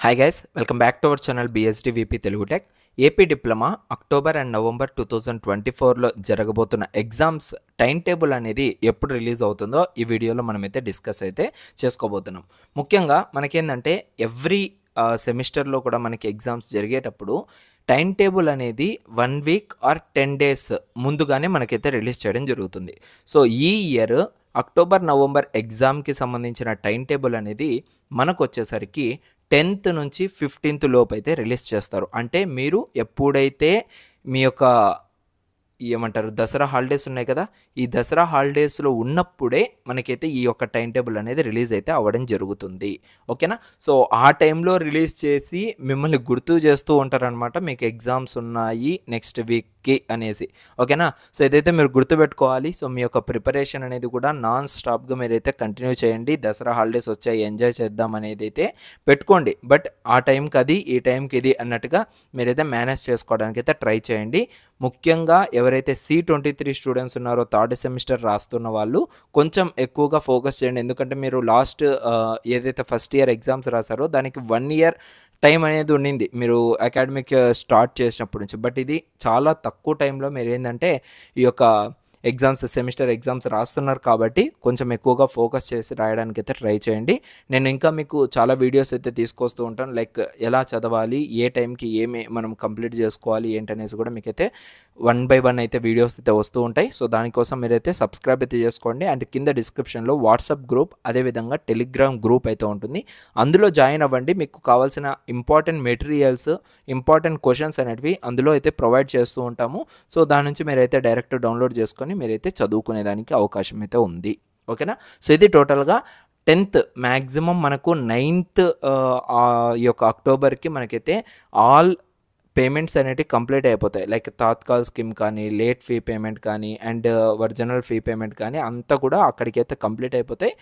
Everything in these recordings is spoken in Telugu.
Hi guys, welcome back to our channel BSD VP Telugu tech. AP diploma October and November 2024లో జరగబోతున్న ఎగ్జామ్స్ టైం టేబుల్ అనేది ఎప్పుడు రిలీజ్ అవుతుందో ఈ వీడియోలో మనమైతే డిస్కస్ అయితే చేసుకోబోతున్నాం. ముఖ్యంగా మనకేంటంటే ఎవ్రీ సెమిస్టర్లో కూడా మనకి ఎగ్జామ్స్ జరిగేటప్పుడు టైం టేబుల్ అనేది 1 వీక్ ఆర్ 10 డేస్ ముందుగానే మనకైతే రిలీజ్ చేయడం జరుగుతుంది. సో ఈ ఇయర్ అక్టోబర్ నవంబర్ ఎగ్జామ్కి సంబంధించిన టైం టేబుల్ అనేది మనకు వచ్చేసరికి 10th నుంచి 15th లోపు అయితే రిలీజ్ చేస్తారు. అంటే మీరు ఎప్పుడైతే మీ యొక్క ఏమంటారు దసరా హాలిడేస్ ఉన్నాయి కదా, ఈ దసరా హాలిడేస్లో ఉన్నప్పుడే మనకైతే ఈ యొక్క టైం టేబుల్ అనేది రిలీజ్ అయితే అవ్వడం జరుగుతుంది. ఓకేనా? సో ఆ టైంలో రిలీజ్ చేసి మిమ్మల్ని గుర్తు చేస్తూ ఉంటారనమాట, మీకు ఎగ్జామ్స్ ఉన్నాయి నెక్స్ట్ వీక్కి అనేసి. ఓకేనా? సో ఇదైతే మీరు గుర్తుపెట్టుకోవాలి. సో మీ యొక్క ప్రిపరేషన్ అనేది కూడా నాన్ స్టాప్గా మీరైతే కంటిన్యూ చేయండి. దసరా హాలిడేస్ వచ్చాయి, ఎంజాయ్ చేద్దాం అనేది అయితే పెట్టుకోండి. బట్ ఆ టైంకి అది, ఈ టైంకి ఇది అన్నట్టుగా మీరైతే మేనేజ్ చేసుకోవడానికి అయితే ట్రై చేయండి. ముఖ్యంగా ఎవరైతే C23 స్టూడెంట్స్ ఉన్నారో థర్డ్ సెమిస్టర్ రాస్తున్న వాళ్ళు కొంచెం ఎక్కువగా ఫోకస్ చేయండి. ఎందుకంటే మీరు లాస్ట్ ఏదైతే ఫస్ట్ ఇయర్ ఎగ్జామ్స్ రాసారో దానికి 1 ఇయర్ టైం అనేది ఉండింది మీరు అకాడమిక్ స్టార్ట్ చేసినప్పటి నుంచి. బట్ ఇది చాలా తక్కువ టైంలో మీరు ఏంటంటే ఈ యొక్క సెమిస్టర్ ఎగ్జామ్స్ రాస్తున్నారు కాబట్టి కొంచెం ఎక్కువగా ఫోకస్ చేసి రాయడానికి అయితే ట్రై చేయండి. నేను ఇంకా మీకు చాలా వీడియోస్ అయితే తీసుకొస్తూ ఉంటాను, లైక్ ఎలా చదవాలి, ఏ టైంకి ఏమి మనం కంప్లీట్ చేసుకోవాలి ఏంటనేసి కూడా మీకైతే 1 by 1 అయితే వీడియోస్ అయితే వస్తూ ఉంటాయి. సో దానికోసం మీరైతే సబ్స్క్రైబ్ అయితే చేసుకోండి. అండ్ కింద డిస్క్రిప్షన్లో వాట్సాప్ గ్రూప్, అదేవిధంగా టెలిగ్రామ్ గ్రూప్ అయితే ఉంటుంది, అందులో జాయిన్ అవ్వండి. మీకు కావాల్సిన ఇంపార్టెంట్ మెటీరియల్స్, ఇంపార్టెంట్ క్వశ్చన్స్ అనేటివి అందులో అయితే ప్రొవైడ్ చేస్తూ ఉంటాము. సో దాని నుంచి మీరైతే డైరెక్ట్ డౌన్లోడ్ చేసుకొని మీరైతే చదువుకునేదానికి అవకాశం అయితే ఉంది. ఓకేనా? సో ఇది టోటల్గా 10th మ్యాక్సిమం మనకు 9th ఈ యొక్క అక్టోబర్కి మనకైతే ఆల్ పేమెంట్స్ అనేవి కంప్లీట్ అయిపోతాయి. లైక్ తాత్కాల్ స్కీమ్ కానీ, లేట్ ఫీ పేమెంట్ కానీ, అండ్ ఒరిజినల్ ఫీ పేమెంట్ కానీ అంతా కూడా అక్కడికైతే కంప్లీట్ అయిపోతాయి.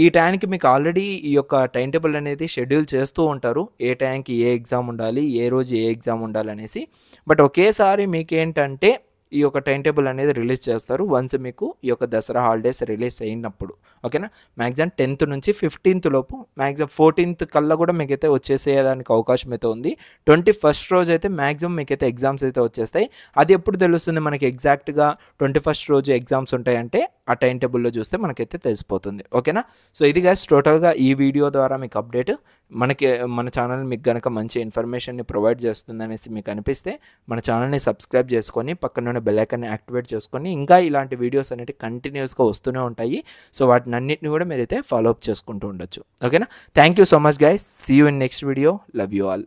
ఈ టైంకి మీకు ఆల్రెడీ ఈ యొక్క టైం టేబుల్ అనేది షెడ్యూల్ చేస్తూ ఉంటారు, ఏ టైంకి ఏ ఎగ్జామ్ ఉండాలి, ఏ రోజు ఏ ఎగ్జామ్ ఉండాలనేసి. బట్ ఒకేసారి మీకేంటంటే ఈ యొక్క టైం టేబుల్ అనేది రిలీజ్ చేస్తారు వన్స్ మీకు ఈ యొక్క దసరా హాలిడేస్ రిలీజ్ అయినప్పుడు. ఓకేనా? మ్యాక్సిమం 10th నుంచి 15th లోపు, మ్యాక్సిమం 14th కల్లా కూడా మీకైతే వచ్చేసేయడానికి అవకాశం అయితే ఉంది. 21st రోజు అయితే మ్యాక్సిమం మీకైతే ఎగ్జామ్స్ అయితే వచ్చేస్తాయి. అది ఎప్పుడు తెలుస్తుంది మనకి ఎగ్జాక్ట్గా 21st రోజు ఎగ్జామ్స్ ఉంటాయంటే ఆ టైం టేబుల్లో చూస్తే మనకైతే తెలిసిపోతుంది. ఓకేనా? సో ఇది గైస్ టోటల్గా ఈ వీడియో ద్వారా మీకు అప్డేట్. మన ఛానల్ మీకు కనుక మంచి ఇన్ఫర్మేషన్ని ప్రొవైడ్ చేస్తుంది అనేసి మీకు అనిపిస్తే మన ఛానల్ని సబ్స్క్రైబ్ చేసుకొని పక్కన బెల్ ఐకాన్ని యాక్టివేట్ చేసుకొని ఇంకా ఇలాంటి వీడియోస్ అనేవి కంటిన్యూస్గా వస్తూనే ఉంటాయి. సో వాటిని అన్నింటిని కూడా మీరైతే ఫాలో అప్ చేసుకుంటూ ఉండొచ్చు. ఓకేనా? Thank you so much guys. See you in next video. Love you all.